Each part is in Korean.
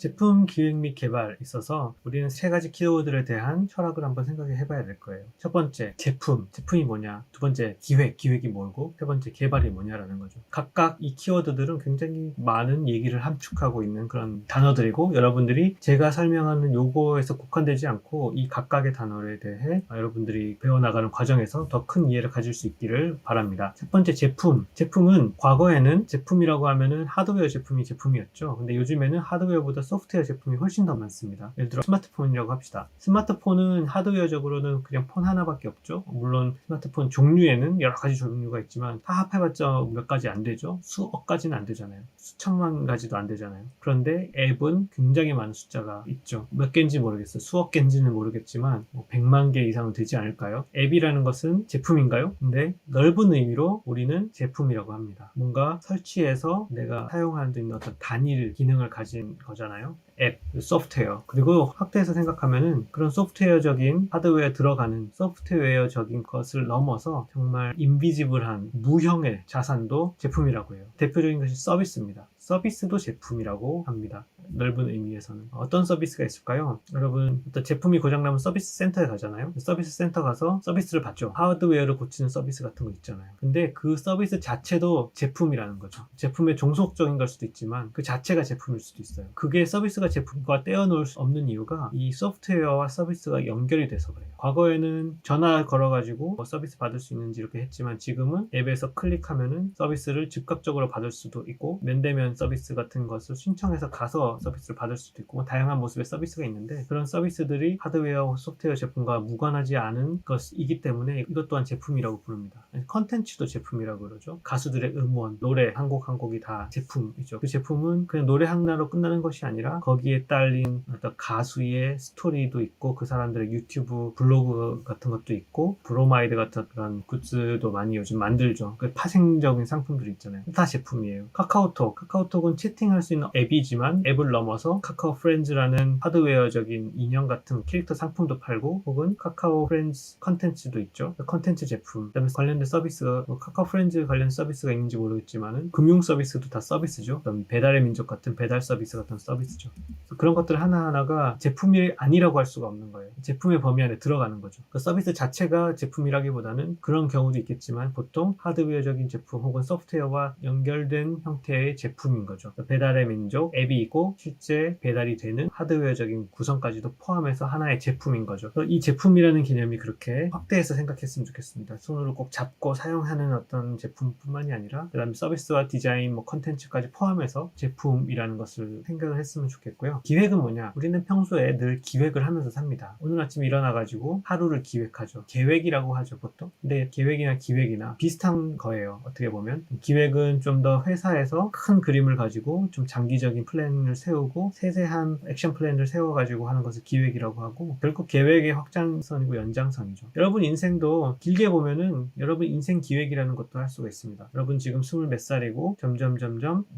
제품 기획 및 개발에 있어서 우리는 세 가지 키워드에 대한 철학을 한번 생각해 봐야 될 거예요. 첫 번째, 제품이 뭐냐? 두 번째, 기획이 뭐고? 세 번째, 개발이 뭐냐라는 거죠. 각각 이 키워드들은 굉장히 많은 얘기를 함축하고 있는 그런 단어들이고, 여러분들이 제가 설명하는 요거에서 국한되지 않고 이 각각의 단어에 대해 여러분들이 배워나가는 과정에서 더 큰 이해를 가질 수 있기를 바랍니다. 첫 번째, 제품은 과거에는 제품이라고 하면은 하드웨어 제품이 제품이었죠. 근데 요즘에는 하드웨어보다 소프트웨어 제품이 훨씬 더 많습니다. 예를 들어 스마트폰이라고 합시다. 스마트폰은 하드웨어적으로는 그냥 폰 하나밖에 없죠. 물론 스마트폰 종류에는 여러 가지 종류가 있지만 다 합해봤자 몇 가지 안 되죠. 수억 가지는 안 되잖아요. 수천만 가지도 안 되잖아요. 그런데 앱은 굉장히 많은 숫자가 있죠. 몇 개인지 모르겠어요. 수억 개인지는 모르겠지만 100만 개 이상은 되지 않을까요? 앱이라는 것은 제품인가요? 근데 넓은 의미로 우리는 제품이라고 합니다. 뭔가 설치해서 내가 사용할 수 있는 어떤 단일 기능을 가진 거잖아요. 앱, 소프트웨어. 그리고 확대해서 생각하면은 그런 소프트웨어적인 하드웨어에 들어가는 소프트웨어적인 것을 넘어서 정말 인비지블한 무형의 자산도 제품이라고 해요. 대표적인 것이 서비스입니다. 서비스도 제품이라고 합니다. 넓은 의미에서는. 어떤 서비스가 있을까요? 여러분, 어떤 제품이 고장나면 서비스 센터에 가잖아요. 서비스 센터 가서 서비스를 받죠. 하드웨어를 고치는 서비스 같은 거 있잖아요. 근데 그 서비스 자체도 제품이라는 거죠. 제품의 종속적인 걸 수도 있지만 그 자체가 제품일 수도 있어요. 그게 서비스가 제품과 떼어놓을 수 없는 이유가 이 소프트웨어와 서비스가 연결이 돼서 그래요. 과거에는 전화 걸어가지고 서비스 받을 수 있는지 이렇게 했지만 지금은 앱에서 클릭하면은 서비스를 즉각적으로 받을 수도 있고, 면대면 서비스 같은 것을 신청해서 가서 서비스를 받을 수도 있고, 다양한 모습의 서비스가 있는데 그런 서비스들이 하드웨어, 소프트웨어 제품과 무관하지 않은 것이기 때문에 이것 또한 제품이라고 부릅니다. 컨텐츠도 제품이라고 그러죠. 가수들의 음원, 노래 한 곡 한 곡이 다 제품이죠. 그 제품은 그냥 노래 하나로 끝나는 것이 아니라 거기에 딸린 어떤 가수의 스토리도 있고, 그 사람들의 유튜브 블로그 같은 것도 있고, 브로마이드 같은 그런 굿즈도 많이 요즘 만들죠. 그 파생적인 상품들이 있잖아요. 다 제품이에요. 카카오톡은 채팅할 수 있는 앱이지만 앱을 넘어서 카카오 프렌즈라는 하드웨어적인 인형 같은 캐릭터 상품도 팔고, 혹은 카카오 프렌즈 컨텐츠도 있죠. 컨텐츠 제품. 그다음에 관련된 서비스가 카카오 프렌즈 관련 서비스가 있는지 모르겠지만은 금융 서비스도 다 서비스죠. 그다음 배달의 민족 같은 배달 서비스 같은 서비스죠. 그런 것들 하나하나가 제품이 아니라고 할 수가 없는 거예요. 제품의 범위 안에 들어가는 거죠. 그 서비스 자체가 제품이라기보다는 그런 경우도 있겠지만 보통 하드웨어적인 제품 혹은 소프트웨어와 연결된 형태의 제품인 거죠. 배달의 민족 앱이 있고 실제 배달이 되는 하드웨어적인 구성까지도 포함해서 하나의 제품인 거죠. 이 제품이라는 개념이 그렇게 확대해서 생각했으면 좋겠습니다. 손으로 꼭 잡고 사용하는 어떤 제품뿐만이 아니라 그 다음에 서비스와 디자인, 컨텐츠까지 포함해서 제품이라는 것을 생각을 했으면 좋겠고요. 기획은 뭐냐? 우리는 평소에 늘 기획을 하면서 삽니다. 오늘 아침 일어나가지고 하루를 기획하죠. 계획이라고 하죠, 보통. 근데 계획이나 기획이나 비슷한 거예요. 어떻게 보면. 기획은 좀 더 회사에서 큰 그림을 가지고 좀 장기적인 플랜을 세우고 세세한 액션 플랜을 세워가지고 하는 것을 기획이라고 하고, 결국 계획의 확장선이고 연장선이죠. 여러분 인생도 길게 보면은 여러분 인생 기획이라는 것도 할 수가 있습니다. 여러분 지금 20 몇 살이고 점점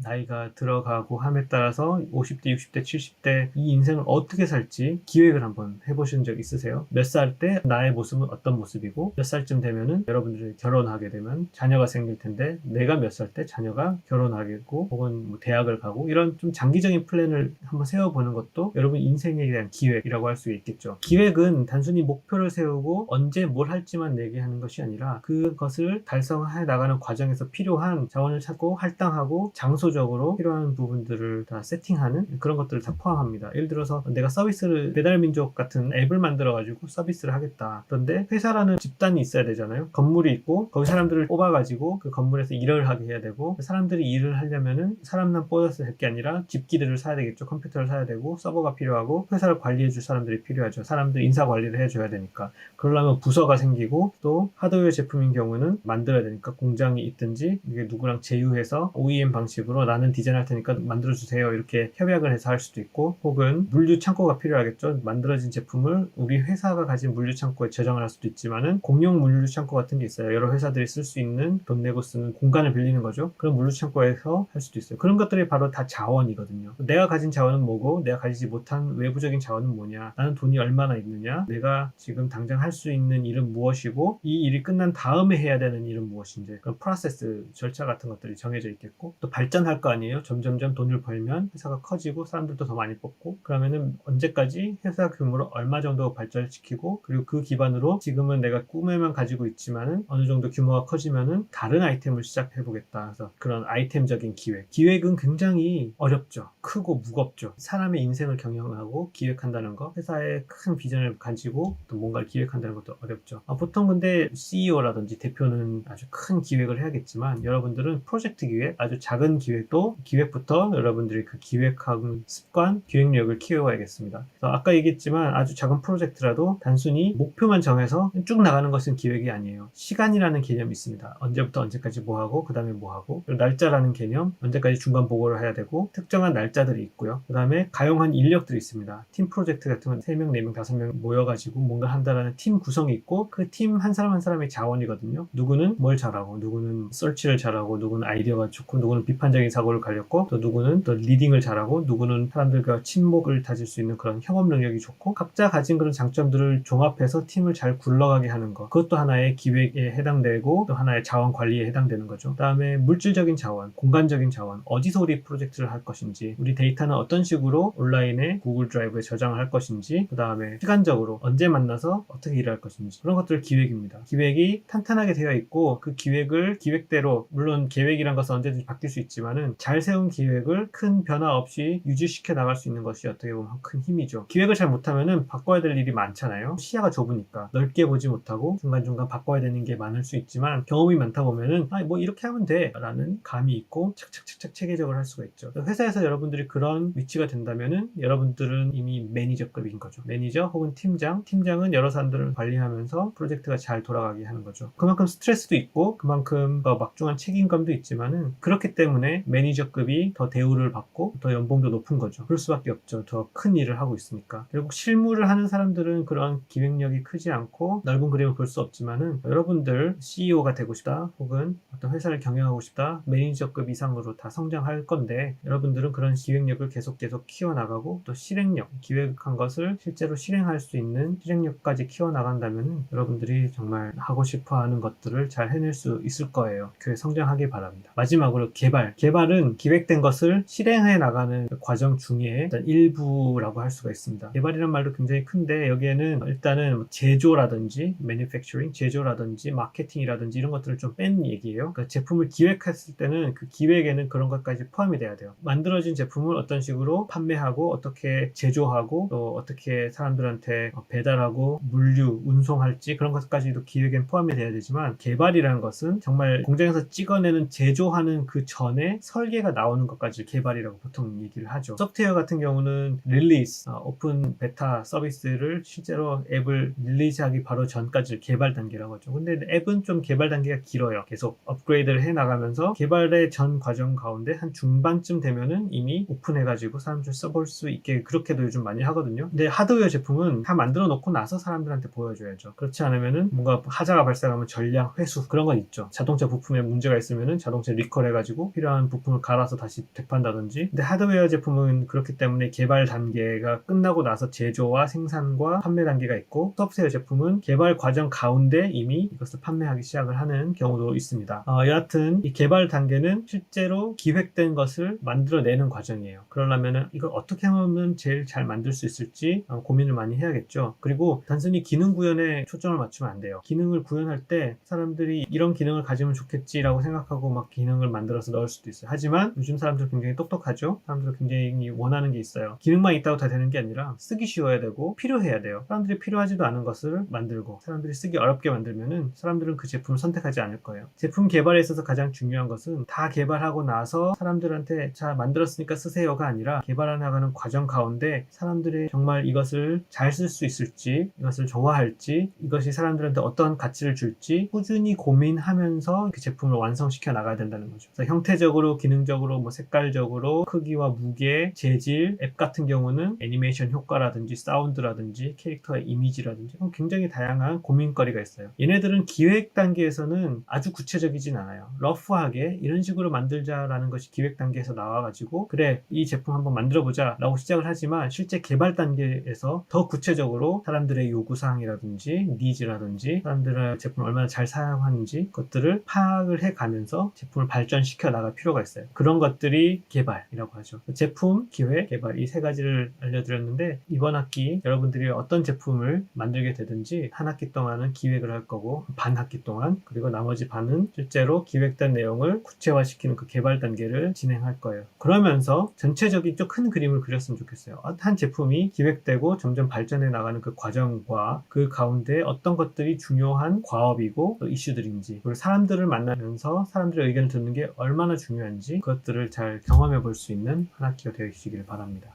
나이가 들어가고 함에 따라서 50대, 60대, 70대 이 인생을 어떻게 살지 기획을 한번 해보신 적 있으세요? 몇 살 때 나의 모습은 어떤 모습이고, 몇 살쯤 되면은 여러분들이 결혼하게 되면 자녀가 생길 텐데 내가 몇 살 때 자녀가 결혼하겠고 혹은 대학을 가고, 이런 좀 장기적인 플랜을 한번 세워보는 것도 여러분 인생에 대한 기획이라고 할 수 있겠죠. 기획은 단순히 목표를 세우고 언제 뭘 할지만 얘기하는 것이 아니라 그것을 달성해 나가는 과정에서 필요한 자원을 찾고 할당하고 장소적으로 필요한 부분들을 다 세팅하는 그런 것들을 다 포함합니다. 예를 들어서 내가 서비스를 배달민족 같은 앱을 만들어가지고 서비스를 하겠다. 그런데 회사라는 집단이 있어야 되잖아요. 건물이 있고 거기 사람들을 뽑아가지고 그 건물에서 일을 하게 해야 되고, 사람들이 일을 하려면은 사람만 뽑아서 될 게 아니라 집기들을 사야 되겠죠. 컴퓨터를 사야 되고 서버가 필요하고 회사를 관리해줄 사람들이 필요하죠. 사람들 인사 관리를 해줘야 되니까. 그러려면 부서가 생기고, 또 하드웨어 제품인 경우는 만들어야 되니까 공장이 있든지 이게 누구랑 제휴해서 OEM 방식으로 나는 디자인할 테니까 만들어주세요 이렇게 협약을 해서 할 수도 있고, 혹은 물류 창고가 필요하겠죠. 만들어진 제품을 우리 회사가 가진 물류 창고에 저장을 할 수도 있지만은 공용 물류 창고 같은 게 있어요. 여러 회사들이 쓸 수 있는, 돈 내고 쓰는 공간을 빌리는 거죠. 그런 물류 창고에서 할 수도 있어요. 그런 것들이 바로 다 자원이거든요. 내가 가진 자원은 뭐고 내가 가지지 못한 외부적인 자원은 뭐냐, 나는 돈이 얼마나 있느냐, 내가 지금 당장 할 수 있는 일은 무엇이고 이 일이 끝난 다음에 해야 되는 일은 무엇인지, 그런 프로세스, 절차 같은 것들이 정해져 있겠고, 또 발전할 거 아니에요. 점점점 돈을 벌면 회사가 커지고 사람들도 더 많이 뽑고, 그러면은 언제까지 회사 규모를 얼마 정도 발전시키고, 그리고 그 기반으로 지금은 내가 꿈에만 가지고 있지만은 어느 정도 규모가 커지면은 다른 아이템을 시작해 보겠다. 그래서 그런 아이템적인 기획은 굉장히 어렵죠. 크고 무겁죠. 사람의 인생을 경영하고 기획한다는 거, 회사의 큰 비전을 가지고 또 뭔가를 기획한다는 것도 어렵죠. 보통 근데 CEO라든지 대표는 아주 큰 기획을 해야겠지만, 여러분들은 프로젝트 기획, 아주 작은 기획도 기획부터 여러분들이 그 기획하는 습관, 기획력을 키워야겠습니다. 그래서 아까 얘기했지만 아주 작은 프로젝트라도 단순히 목표만 정해서 쭉 나가는 것은 기획이 아니에요. 시간이라는 개념이 있습니다. 언제부터 언제까지 뭐 하고, 그 다음에 뭐 하고, 그리고 날짜라는 개념, 언제까지 중간 보고를 해야 되고, 특정한 날짜들이 있고요. 그 다음에 가용한 인력들이 있습니다. 팀 프로젝트 같은 건 3명, 4명, 5명 모여가지고 뭔가 한다라는 팀 구성이 있고, 그 팀 한 사람 한 사람의 자원이거든요. 누구는 뭘 잘하고, 누구는 서치를 잘하고, 누구는 아이디어가 좋고, 누구는 비판적인 사고를 가렸고, 또 누구는 또 리딩을 잘하고, 누구는 사람들과 친목을 다질 수 있는 그런 협업 능력이 좋고, 각자 가진 그런 장점들을 종합해서 팀을 잘 굴러가게 하는 것, 그것도 하나의 기획에 해당되고 또 하나의 자원 관리에 해당되는 거죠. 그 다음에 물질적인 자원, 공간적인 자원, 어디서 우리 프로젝트를 할 것인지, 우리 데이터는 어떤 식으로 온라인에 구글 드라이브에 저장을 할 것인지, 그 다음에 시간적으로 언제 만나서 어떻게 일할 것인지, 그런 것들 기획입니다. 기획이 탄탄하게 되어 있고, 그 기획을 기획대로, 물론 계획이란 것은 언제든지 바뀔 수 있지만은 잘 세운 기획을 큰 변화 없이 유지시켜 나갈 수 있는 것이 어떻게 보면 큰 힘이죠. 기획을 잘 못하면은 바꿔야 될 일이 많잖아요. 시야가 좁으니까 넓게 보지 못하고 중간중간 바꿔야 되는 게 많을 수 있지만, 경험이 많다 보면은 뭐 이렇게 하면 돼 라는 감이 있고 착착착착 체계적으로 할 수가 있죠. 회사에서 여러분들이 그런 위치가 된다면은 여러분들은 이미 매니저급인 거죠. 매니저 혹은 팀장은 여러 사람들을 관리하면서 프로젝트가 잘 돌아가게 하는 거죠. 그만큼 스트레스도 있고 그만큼 막중한 책임감도 있지만은, 그렇기 때문에 매니저급이 더 대우를 받고 더 연봉도 높은 거죠. 그럴 수밖에 없죠. 더 큰 일을 하고 있으니까. 결국 실무를 하는 사람들은 그런 기획력이 크지 않고 넓은 그림을 볼 수 없지만은, 여러분들 CEO가 되고 싶다, 혹은 어떤 회사를 경영하고 싶다, 매니저급 이상으로 다 성장할 건데, 여러분들은 그런 기획력을 계속 키워나가고, 또 실행력, 기획한 것을 실제로 실행할 수 있는 실행력까지 키워나간다면 여러분들이 정말 하고 싶어하는 것들을 잘 해낼 수 있을 거예요. 교회 성장하길 바랍니다. 마지막으로 개발은 기획된 것을 실행해 나가는 과정 중에 일단 일부라고 할 수가 있습니다. 개발이란 말도 굉장히 큰데, 여기에는 일단은 제조라든지 manufacturing, 제조라든지 마케팅이라든지 이런 것들을 좀 뺀 얘기예요. 그러니까 제품을 기획했을 때는 그 기획에는 그런 것까지 포함이 돼야 돼요. 만들어진 제품을 어떤 식으로 판매하고, 어떻게 제조하고, 또 어떻게 사람들한테 배달하고 물류, 운송할지, 그런 것까지도 기획엔 포함이 돼야 되지만, 개발이라는 것은 정말 공장에서 찍어내는, 제조하는 그 전에 설계가 나오는 것까지 개발이라고 보통 얘기를 하죠. 소프트웨어 같은 경우는 릴리즈, 오픈 베타 서비스를 실제로 앱을 릴리즈하기 바로 전까지 개발 단계라고 하죠. 근데 앱은 좀 개발 단계가 길어요. 계속 업그레이드를 해 나가면서 개발의 전 과정 가운데 한 중반쯤 되면은 이미 오픈해가지고 사람들 써볼 수 있게 그렇게도 요즘 많이 하거든요. 근데 하드웨어 제품은 다 만들어 놓고 나서 사람들한테 보여줘야죠. 그렇지 않으면은 뭔가 하자가 발생하면 전량 회수, 그런 건 있죠. 자동차 부품에 문제가 있으면은 자동차 리콜 해가지고 필요한 부품을 갈아서 다시 되판다든지. 근데 하드웨어 제품은 그렇기 때문에 개발 단계가 끝나고 나서 제조와 생산과 판매 단계가 있고, 소프트웨어 제품은 개발 과정 가운데 이미 이것을 판매하기 시작을 하는 경우도 있습니다. 여하튼 이 개발 단계는 실제로 기획된 것을 만들어내는 과정이에요. 그러려면 이걸 어떻게 하면 제일 잘 만들 수 있을지 고민을 많이 해야겠죠. 그리고 단순히 기능 구현에 초점을 맞추면 안 돼요. 기능을 구현할 때 사람들이 이런 기능을 가지면 좋겠지라고 생각하고 막 기능을 만들어서 넣을 수도 있어요. 하지만 요즘 사람들 굉장히 똑똑하죠. 사람들 굉장히 원하는 게 있어요. 기능만 있다고 다 되는 게 아니라 쓰기 쉬워야 되고 필요해야 돼요. 사람들이 필요하지도 않은 것을 만들고 사람들이 쓰기 어렵게 만들면은 사람들은 그 제품을 선택하지 않을 거예요. 제품 개발에 있어서 가장 중요한 것은 다 개발하고 나서 사람들한테 자 만들었으니까 쓰세요가 아니라, 개발해 나가는 과정 가운데 사람들이 정말 이것을 잘 쓸 수 있을지, 이것을 좋아할지, 이것이 사람들한테 어떤 가치를 줄지 꾸준히 고민하면서 그 제품을 완성시켜 나가야 된다는 거죠. 그래서 형태적으로, 기능적으로, 뭐 색깔적으로, 크기와 무게, 재질, 앱 같은 경우는 애니메이션 효과라든지 사운드라든지 캐릭터의 이미지라든지 굉장히 다양한 고민거리가 있어요. 얘네들은 기획 단계에서는 아주 구체적이진 않아요. 러프하게 이런 식으로 만들자라는 것이 기획 단계에서 나와가지고, 그래 이 제품 한번 만들어보자 라고 시작을 하지만 실제 개발 단계에서 더 구체적으로 사람들의 요구사항이라든지 니즈라든지 사람들의 제품을 얼마나 잘 사용하는지 것들을 파악을 해가면서 제품을 발전시켜 나갈 필요가 있어요. 그런 것들이 개발이라고 하죠. 제품, 기획, 개발 이 세 가지를 알려드렸는데 이번 학기 여러분들이 어떤 제품을 만들게 되든지 한 학기 동안은 기획을 할 거고 반 학기 동안 그리고 나머지 반은 실제로 기획된 내용을 구체화시키는 그 개발 단계를 진행할 거예요. 그러면서 전체적인 좀 큰 그림을 그렸으면 좋겠어요. 한 제품이 기획되고 점점 발전해 나가는 그 과정과 그 가운데 어떤 것들이 중요한 과업이고 이슈들인지 그리고 사람들을 만나면서 사람들의 의견을 듣는 게 얼마나 중요한지 그것들을 잘 경험해 볼 수 있는 한 학기가 되시길 바랍니다.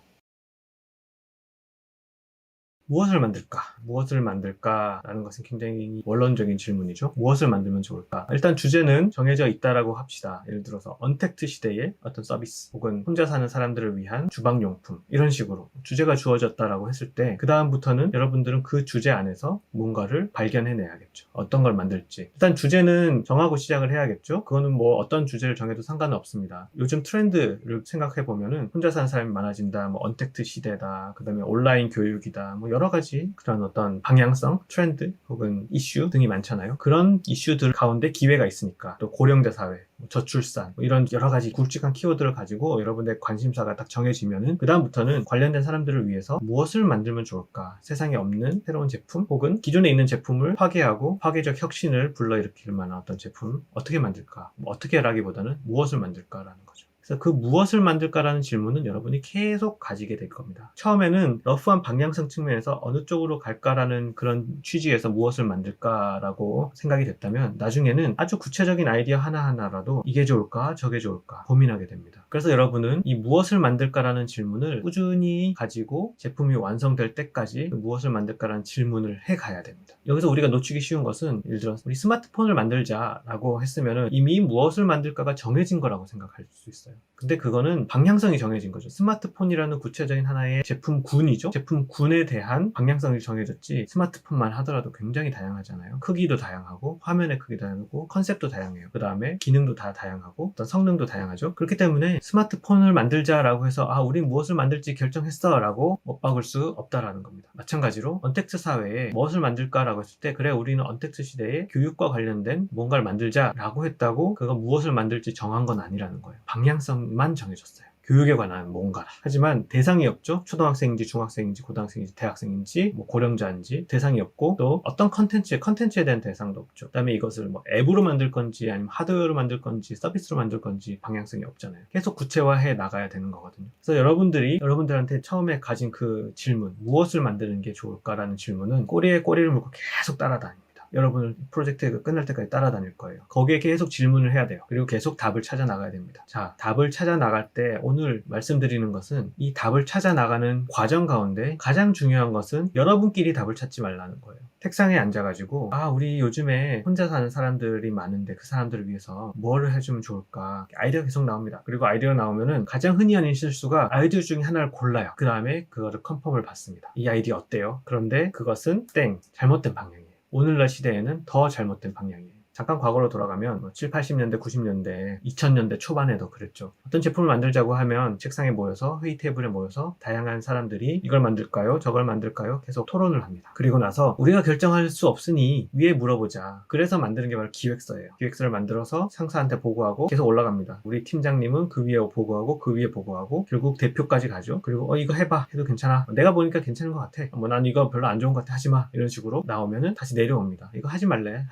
무엇을 만들까? 무엇을 만들까? 라는 것은 굉장히 원론적인 질문이죠. 무엇을 만들면 좋을까? 일단 주제는 정해져 있다라고 합시다. 예를 들어서 언택트 시대의 어떤 서비스 혹은 혼자 사는 사람들을 위한 주방용품 이런 식으로 주제가 주어졌다라고 했을 때 그 다음부터는 여러분들은 그 주제 안에서 뭔가를 발견해내야겠죠. 어떤 걸 만들지. 일단 주제는 정하고 시작을 해야겠죠. 그거는 뭐 어떤 주제를 정해도 상관은 없습니다. 요즘 트렌드를 생각해보면은 혼자 사는 사람이 많아진다, 뭐 언택트 시대다, 그 다음에 온라인 교육이다, 뭐 여러 가지 그런 어떤 방향성, 트렌드 혹은 이슈 등이 많잖아요. 그런 이슈들 가운데 기회가 있으니까 또 고령자 사회, 저출산 이런 여러 가지 굵직한 키워드를 가지고 여러분의 관심사가 딱 정해지면은 그 다음부터는 관련된 사람들을 위해서 무엇을 만들면 좋을까? 세상에 없는 새로운 제품 혹은 기존에 있는 제품을 파괴하고 파괴적 혁신을 불러일으킬 만한 어떤 제품 어떻게 만들까? 뭐 어떻게 라기보다는 무엇을 만들까라는 거죠. 그래서 그 무엇을 만들까라는 질문은 여러분이 계속 가지게 될 겁니다. 처음에는 러프한 방향성 측면에서 어느 쪽으로 갈까라는 그런 취지에서 무엇을 만들까라고 생각이 됐다면 나중에는 아주 구체적인 아이디어 하나하나라도 이게 좋을까 저게 좋을까 고민하게 됩니다. 그래서 여러분은 이 무엇을 만들까라는 질문을 꾸준히 가지고 제품이 완성될 때까지 그 무엇을 만들까라는 질문을 해가야 됩니다. 여기서 우리가 놓치기 쉬운 것은 예를 들어 우리 스마트폰을 만들자라고 했으면 이미 무엇을 만들까가 정해진 거라고 생각할 수 있어요. 근데 그거는 방향성이 정해진 거죠. 스마트폰이라는 구체적인 하나의 제품군이죠. 제품군에 대한 방향성이 정해졌지 스마트폰만 하더라도 굉장히 다양하잖아요. 크기도 다양하고 화면의 크기도 다양하고 컨셉도 다양해요. 그 다음에 기능도 다 다양하고 어떤 성능도 다양하죠. 그렇기 때문에 스마트폰을 만들자라고 해서 우린 무엇을 만들지 결정했어 라고 못 박을 수 없다라는 겁니다. 마찬가지로 언택트 사회에 무엇을 만들까라고 했을 때 그래 우리는 언택트 시대에 교육과 관련된 뭔가를 만들자라고 했다고 그가 무엇을 만들지 정한 건 아니라는 거예요. 방향성만 정해졌어요. 교육에 관한 뭔가. 하지만 대상이 없죠. 초등학생인지 중학생인지 고등학생인지 대학생인지 뭐 고령자인지 대상이 없고 또 어떤 컨텐츠에 대한 대상도 없죠. 그 다음에 이것을 뭐 앱으로 만들 건지 아니면 하드웨어로 만들 건지 서비스로 만들 건지 방향성이 없잖아요. 계속 구체화해 나가야 되는 거거든요. 그래서 여러분들한테 처음에 가진 그 질문 무엇을 만드는 게 좋을까라는 질문은 꼬리에 꼬리를 물고 계속 따라다닙니다. 여러분을 프로젝트가 끝날 때까지 따라다닐 거예요. 거기에 계속 질문을 해야 돼요. 그리고 계속 답을 찾아 나가야 됩니다. 자, 답을 찾아 나갈 때 오늘 말씀드리는 것은 이 답을 찾아 나가는 과정 가운데 가장 중요한 것은 여러분끼리 답을 찾지 말라는 거예요. 책상에 앉아가지고 우리 요즘에 혼자 사는 사람들이 많은데 그 사람들을 위해서 뭐를 해주면 좋을까 아이디어가 계속 나옵니다. 그리고 아이디어가 나오면은 가장 흔히 하는 실수가 아이디어 중에 하나를 골라요. 그 다음에 그거를 컨펌을 받습니다. 이 아이디어 어때요? 그런데 그것은 잘못된 방향이에요. 오늘날 시대에는 더 잘못된 방향이에요. 잠깐 과거로 돌아가면 7, 80년대, 90년대, 2000년대 초반에도 그랬죠. 어떤 제품을 만들자고 하면 책상에 모여서 회의 테이블에 모여서 다양한 사람들이 이걸 만들까요? 저걸 만들까요? 계속 토론을 합니다. 그리고 나서 우리가 결정할 수 없으니 위에 물어보자. 그래서 만드는 게 바로 기획서예요. 기획서를 만들어서 상사한테 보고하고 계속 올라갑니다. 우리 팀장님은 그 위에 보고하고 그 위에 보고하고 결국 대표까지 가죠. 그리고 이거 해봐 해도 괜찮아. 내가 보니까 괜찮은 것 같아. 난 이거 별로 안 좋은 것 같아. 하지마. 이런 식으로 나오면은 다시 내려옵니다. 이거 하지 말래.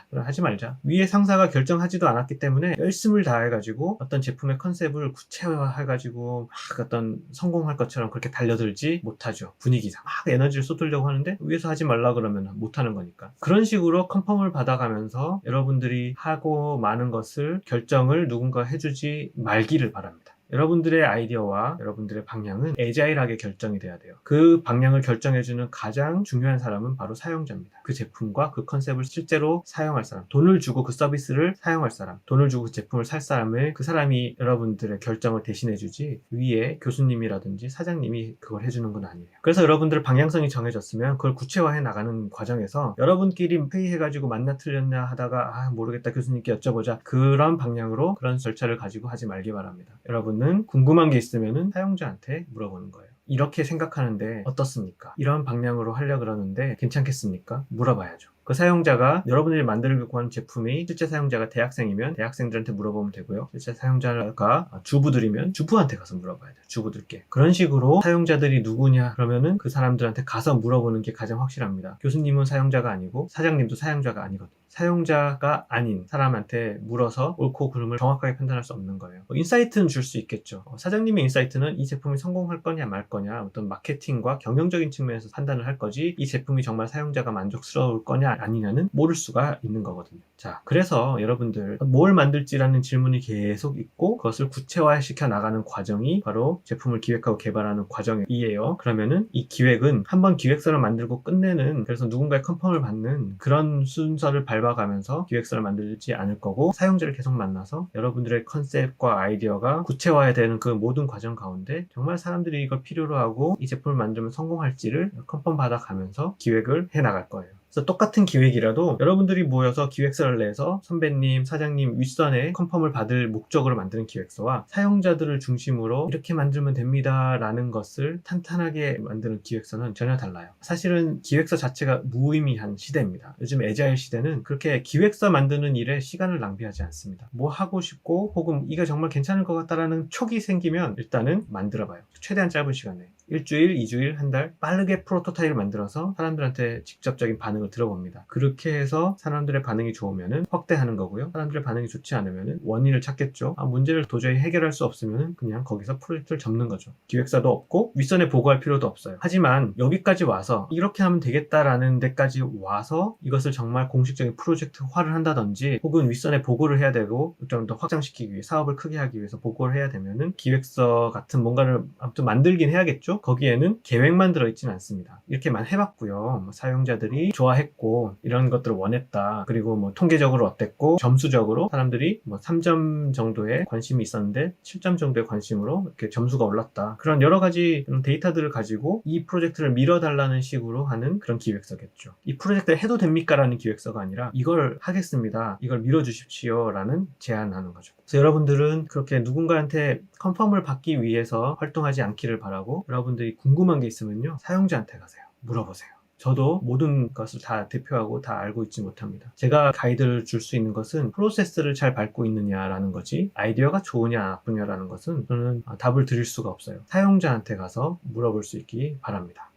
그럼 하지 말자. 위에 상사가 결정하지도 않았기 때문에 열심을 다해가지고 어떤 제품의 컨셉을 구체화해가지고 막 어떤 성공할 것처럼 그렇게 달려들지 못하죠. 분위기상 막 에너지를 쏟으려고 하는데 위에서 하지 말라 그러면 못하는 거니까. 그런 식으로 컨펌을 받아가면서 여러분들이 하고 많은 것을 결정을 누군가 해주지 말기를 바랍니다. 여러분들의 아이디어와 여러분들의 방향은 애자일하게 결정이 돼야 돼요. 그 방향을 결정해주는 가장 중요한 사람은 바로 사용자입니다. 그 제품과 그 컨셉을 실제로 사용할 사람, 돈을 주고 그 서비스를 사용할 사람, 돈을 주고 그 제품을 살 사람을 그 사람이 여러분들의 결정을 대신해주지 위에 교수님이라든지 사장님이 그걸 해주는 건 아니에요. 그래서 여러분들 방향성이 정해졌으면 그걸 구체화해 나가는 과정에서 여러분끼리 회의해가지고 맞나 틀렸나 하다가 모르겠다 교수님께 여쭤보자 그런 방향으로 그런 절차를 가지고 하지 말기 바랍니다. 여러분은 저는 궁금한 게 있으면은 사용자한테 물어보는 거예요. 이렇게 생각하는데 어떻습니까? 이런 방향으로 하려고 그러는데 괜찮겠습니까? 물어봐야죠. 그 사용자가 여러분들이 만들려고 하는 제품이 실제 사용자가 대학생이면 대학생들한테 물어보면 되고요. 실제 사용자가 주부들이면 주부한테 가서 물어봐야 돼요. 주부들께. 그런 식으로 사용자들이 누구냐 그러면은 그 사람들한테 가서 물어보는 게 가장 확실합니다. 교수님은 사용자가 아니고 사장님도 사용자가 아니거든요. 사용자가 아닌 사람한테 물어서 옳고 그름을 정확하게 판단할 수 없는 거예요. 인사이트는 줄 수 있겠죠. 사장님의 인사이트는 이 제품이 성공할 거냐 말 거냐 어떤 마케팅과 경영적인 측면에서 판단을 할 거지 이 제품이 정말 사용자가 만족스러울 거냐 아니냐는 모를 수가 있는 거거든요. 자, 그래서 여러분들 뭘 만들지라는 질문이 계속 있고 그것을 구체화시켜 나가는 과정이 바로 제품을 기획하고 개발하는 과정이에요. 그러면은 이 기획은 한번 기획서를 만들고 끝내는 그래서 누군가의 컨펌을 받는 그런 순서를 밟아가면서 기획서를 만들지 않을 거고 사용자를 계속 만나서 여러분들의 컨셉과 아이디어가 구체화되는 그 모든 과정 가운데 정말 사람들이 이걸 필요로 하고 이 제품을 만들면 성공할지를 컨펌 받아가면서 기획을 해 나갈 거예요. 그래서 똑같은 기획이라도 여러분들이 모여서 기획서를 내서 선배님, 사장님 윗선에 컨펌을 받을 목적으로 만드는 기획서와 사용자들을 중심으로 이렇게 만들면 됩니다 라는 것을 탄탄하게 만드는 기획서는 전혀 달라요. 사실은 기획서 자체가 무의미한 시대입니다. 요즘 애자일 시대는 그렇게 기획서 만드는 일에 시간을 낭비하지 않습니다. 뭐 하고 싶고 혹은 이게 정말 괜찮을 것 같다라는 촉이 생기면 일단은 만들어봐요. 최대한 짧은 시간에. 일주일, 2주일, 한 달 빠르게 프로토타입을 만들어서 사람들한테 직접적인 반응을 들어봅니다. 그렇게 해서 사람들의 반응이 좋으면 확대하는 거고요. 사람들의 반응이 좋지 않으면 원인을 찾겠죠. 문제를 도저히 해결할 수 없으면 그냥 거기서 프로젝트를 접는 거죠. 기획사도 없고 윗선에 보고할 필요도 없어요. 하지만 여기까지 와서 이렇게 하면 되겠다라는 데까지 와서 이것을 정말 공식적인 프로젝트화를 한다든지 혹은 윗선에 보고를 해야 되고 좀 더 확장시키기 위해 사업을 크게 하기 위해서 보고를 해야 되면은 기획서 같은 뭔가를 아무튼 만들긴 해야겠죠. 거기에는 계획만 들어있지는 않습니다. 이렇게만 해봤고요. 사용자들이 좋아했고 이런 것들을 원했다. 그리고 뭐 통계적으로 어땠고 점수적으로 사람들이 뭐 3점 정도의 관심이 있었는데 7점 정도의 관심으로 이렇게 점수가 올랐다. 그런 여러 가지 데이터들을 가지고 이 프로젝트를 밀어달라는 식으로 하는 그런 기획서겠죠. 이 프로젝트를 해도 됩니까? 라는 기획서가 아니라 이걸 하겠습니다. 이걸 밀어주십시오. 라는 제안하는 거죠. 그래서 여러분들은 그렇게 누군가한테 컨펌을 받기 위해서 활동하지 않기를 바라고 여러분들이 궁금한 게 있으면요. 사용자한테 가세요. 물어보세요. 저도 모든 것을 다 대표하고 다 알고 있지 못합니다. 제가 가이드를 줄 수 있는 것은 프로세스를 잘 밟고 있느냐라는 거지 아이디어가 좋으냐 나쁘냐라는 것은 저는 답을 드릴 수가 없어요. 사용자한테 가서 물어볼 수 있기 바랍니다.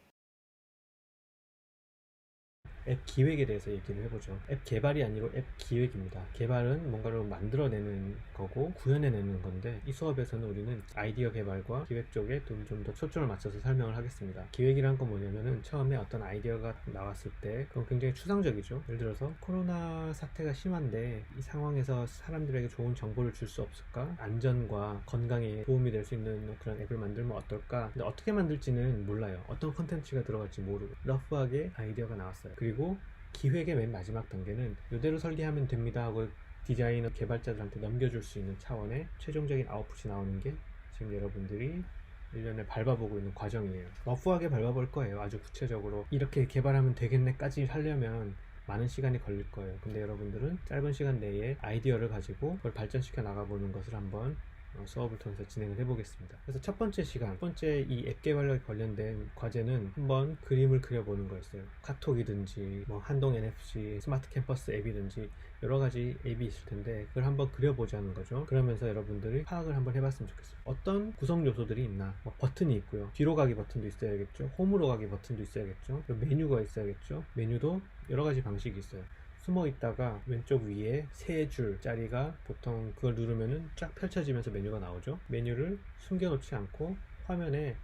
앱 기획에 대해서 얘기를 해보죠. 앱 개발이 아니고 앱 기획입니다. 개발은 뭔가를 만들어내는 거고 구현해내는 건데 이 수업에서는 우리는 아이디어 개발과 기획 쪽에 좀 더 초점을 맞춰서 설명을 하겠습니다. 기획이란 건 뭐냐면은 처음에 어떤 아이디어가 나왔을 때 그건 굉장히 추상적이죠. 예를 들어서 코로나 사태가 심한데 이 상황에서 사람들에게 좋은 정보를 줄 수 없을까? 안전과 건강에 도움이 될 수 있는 그런 앱을 만들면 어떨까? 근데 어떻게 만들지는 몰라요. 어떤 컨텐츠가 들어갈지 모르고 러프하게 아이디어가 나왔어요. 그리고 기획의 맨 마지막 단계는 이대로 설계하면 됩니다 하고 디자이너 개발자들한테 넘겨줄 수 있는 차원의 최종적인 아웃풋이 나오는 게 지금 여러분들이 1년을 밟아보고 있는 과정이에요. 러프하게 밟아볼 거예요. 아주 구체적으로 이렇게 개발하면 되겠네까지 하려면 많은 시간이 걸릴 거예요. 근데 여러분들은 짧은 시간 내에 아이디어를 가지고 그걸 발전시켜 나가보는 것을 한번 수업을 통해서 진행을 해보겠습니다. 그래서 첫 번째 시간, 첫 번째 이 앱 개발과 관련된 과제는 한번 그림을 그려보는 거였어요. 카톡이든지 뭐 한동 NFC, 스마트 캠퍼스 앱이든지 여러 가지 앱이 있을 텐데 그걸 한번 그려보자는 거죠. 그러면서 여러분들이 파악을 한번 해봤으면 좋겠어요. 어떤 구성 요소들이 있나? 뭐 버튼이 있고요. 뒤로 가기 버튼도 있어야겠죠. 홈으로 가기 버튼도 있어야겠죠. 메뉴가 있어야겠죠. 메뉴도 여러 가지 방식이 있어요. 숨어 있다가 왼쪽 위에 3줄짜리가 보통 그걸 누르면은 쫙 펼쳐지면서 메뉴가 나오죠. 메뉴를 숨겨놓지 않고 화면에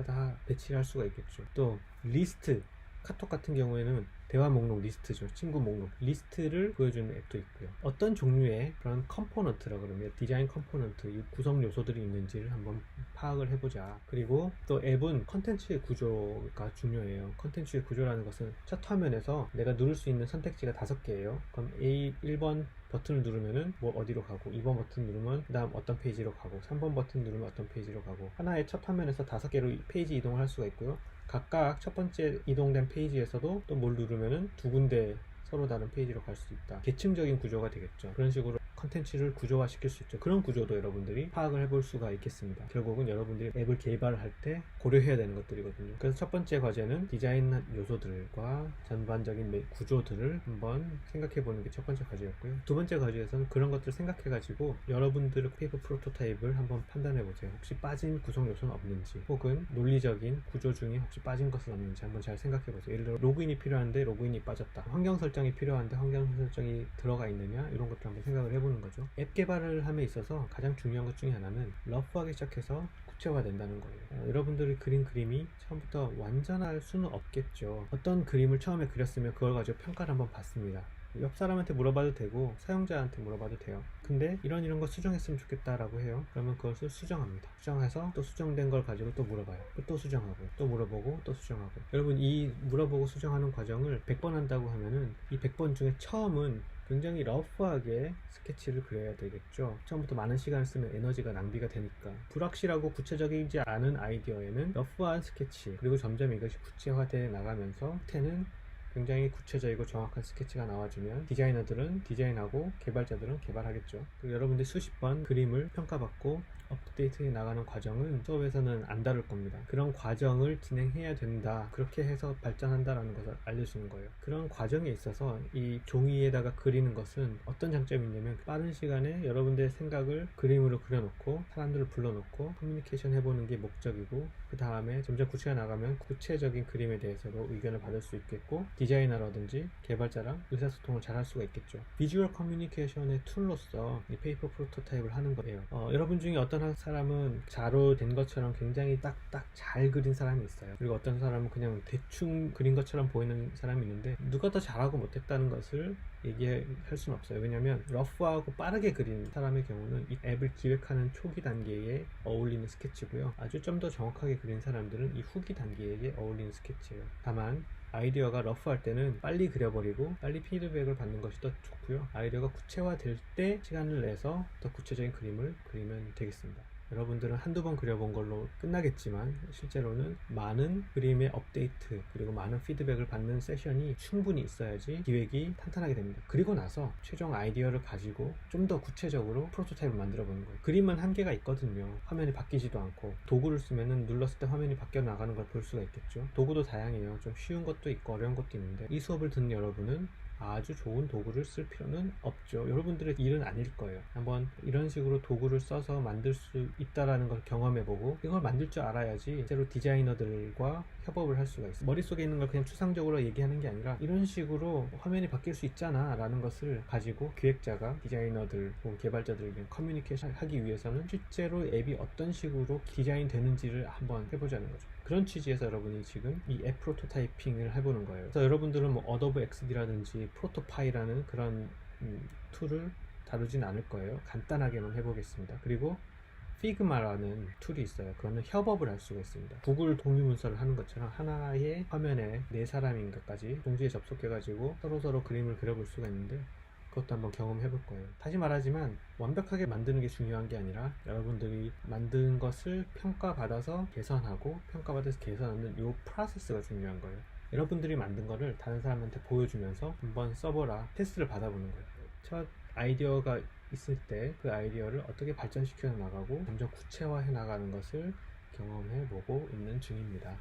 다 배치를 할 수가 있겠죠. 또 리스트, 카톡 같은 경우에는 대화 목록 리스트죠. 친구 목록 리스트를 보여주는 앱도 있고요. 어떤 종류의 그런 컴포넌트라 그러면 디자인 컴포넌트, 구성 요소들이 있는지를 한번 파악을 해보자. 그리고 또 앱은 컨텐츠의 구조가 중요해요. 컨텐츠의 구조라는 것은 첫 화면에서 내가 누를 수 있는 선택지가 5개예요. 그럼 1번 버튼을 누르면은 뭐 어디로 가고 2번 버튼 누르면 그 다음 어떤 페이지로 가고 3번 버튼 누르면 어떤 페이지로 가고 하나의 첫 화면에서 5개로 페이지 이동을 할 수가 있고요. 각각 첫 번째 이동된 페이지에서도 또 뭘 누르면은 2군데 서로 다른 페이지로 갈 수 있다. 계층적인 구조가 되겠죠. 그런 식으로 컨텐츠를 구조화시킬 수 있죠. 그런 구조도 여러분들이 파악을 해볼 수가 있겠습니다. 결국은 여러분들이 앱을 개발할 때 고려해야 되는 것들이거든요. 그래서 첫 번째 과제는 디자인 요소들과 전반적인 구조들을 한번 생각해 보는 게 첫 번째 과제였고요. 두 번째 과제에서는 그런 것들을 생각해 가지고 여러분들의 페이퍼 프로토타입을 한번 판단해 보세요. 혹시 빠진 구성 요소는 없는지, 혹은 논리적인 구조 중에 혹시 빠진 것은 없는지 한번 잘 생각해 보세요. 예를 들어 로그인이 필요한데 로그인이 빠졌다, 환경 설정이 필요한데 환경 설정이 들어가 있느냐, 이런 것들 한번 생각을 해보는 거죠. 앱 개발을 함에 있어서 가장 중요한 것 중에 하나는 러프하게 시작해서 구체화된다는 거예요. 여러분들이 그린 그림이 처음부터 완전할 수는 없겠죠. 어떤 그림을 처음에 그렸으면 그걸 가지고 평가를 한번 받습니다. 옆 사람한테 물어봐도 되고 사용자한테 물어봐도 돼요. 근데 이런 거 수정했으면 좋겠다라고 해요. 그러면 그것을 수정합니다. 수정해서 또 수정된 걸 가지고 또 물어봐요. 또 수정하고, 또 물어보고, 또 수정하고. 여러분, 이 물어보고 수정하는 과정을 100번 한다고 하면은 이 100번 중에 처음은 굉장히 러프하게 스케치를 그려야 되겠죠. 처음부터 많은 시간을 쓰면 에너지가 낭비가 되니까. 불확실하고 구체적이지 않은 아이디어에는 러프한 스케치, 그리고 점점 이것이 구체화되어 나가면서 끝에는 굉장히 구체적이고 정확한 스케치가 나와주면 디자이너들은 디자인하고 개발자들은 개발하겠죠. 그리고 여러분들이 수십 번 그림을 평가받고 업데이트해 나가는 과정은 수업에서는 안 다룰 겁니다. 그런 과정을 진행해야 된다, 그렇게 해서 발전한다라는 것을 알려주는 거예요. 그런 과정에 있어서 이 종이에다가 그리는 것은 어떤 장점이 있냐면, 빠른 시간에 여러분들의 생각을 그림으로 그려놓고 사람들을 불러놓고 커뮤니케이션 해보는 게 목적이고, 그 다음에 점점 구체화 나가면 구체적인 그림에 대해서도 의견을 받을 수 있겠고, 디자이너라든지 개발자랑 의사소통을 잘 할 수가 있겠죠. 비주얼 커뮤니케이션의 툴로서 이 페이퍼 프로토타입을 하는 거예요. 여러분 중에 어떤 사람은 자로 된 것처럼 굉장히 딱딱 잘 그린 사람이 있어요. 그리고 어떤 사람은 그냥 대충 그린 것처럼 보이는 사람이 있는데, 누가 더 잘하고 못했다는 것을 얘기할 수는 없어요. 왜냐면 러프하고 빠르게 그린 사람의 경우는 이 앱을 기획하는 초기 단계에 어울리는 스케치고요. 아주 좀 더 정확하게 그린 사람들은 이 후기 단계에 어울리는 스케치예요. 다만 아이디어가 러프할 때는 빨리 그려버리고 빨리 피드백을 받는 것이 더 좋고요. 아이디어가 구체화될 때 시간을 내서 더 구체적인 그림을 그리면 되겠습니다. 여러분들은 한두 번 그려본 걸로 끝나겠지만, 실제로는 많은 그림의 업데이트 그리고 많은 피드백을 받는 세션이 충분히 있어야지 기획이 탄탄하게 됩니다. 그리고 나서 최종 아이디어를 가지고 좀 더 구체적으로 프로토타입을 만들어 보는 거예요. 그림은 한계가 있거든요. 화면이 바뀌지도 않고, 도구를 쓰면은 눌렀을 때 화면이 바뀌어 나가는 걸 볼 수가 있겠죠. 도구도 다양해요. 좀 쉬운 것도 있고 어려운 것도 있는데, 이 수업을 듣는 여러분은 아주 좋은 도구를 쓸 필요는 없죠. 여러분들의 일은 아닐 거예요. 한번 이런 식으로 도구를 써서 만들 수 있다라는 걸 경험해보고, 이걸 만들 줄 알아야지 실제로 디자이너들과 협업을 할 수가 있어요. 머릿속에 있는 걸 그냥 추상적으로 얘기하는 게 아니라, 이런 식으로 화면이 바뀔 수 있잖아 라는 것을 가지고 기획자가 디자이너들 혹은 개발자들에게 커뮤니케이션 하기 위해서는 실제로 앱이 어떤 식으로 디자인 되는지를 한번 해보자는 거죠. 그런 취지에서 여러분이 지금 이 앱 프로토타이핑을 해보는 거예요. 그래서 여러분들은 뭐 어도브 XD라든지 프로토파이라는 그런 툴을 다루진 않을 거예요. 간단하게만 해보겠습니다. 그리고 피그마라는 툴이 있어요. 그거는 협업을 할 수가 있습니다. 구글 공유 문서를 하는 것처럼 하나의 화면에 4사람인가까지 동시에 접속해가지고 서로 그림을 그려볼 수가 있는데, 그것도 한번 경험해 볼 거예요. 다시 말하지만 완벽하게 만드는 게 중요한 게 아니라, 여러분들이 만든 것을 평가받아서 개선하고 평가받아서 개선하는 이 프로세스가 중요한 거예요. 여러분들이 만든 거를 다른 사람한테 보여주면서 한번 써보라, 테스트를 받아보는 거예요. 첫 아이디어가 있을 때 그 아이디어를 어떻게 발전시켜 나가고 점점 구체화해 나가는 것을 경험해 보고 있는 중입니다.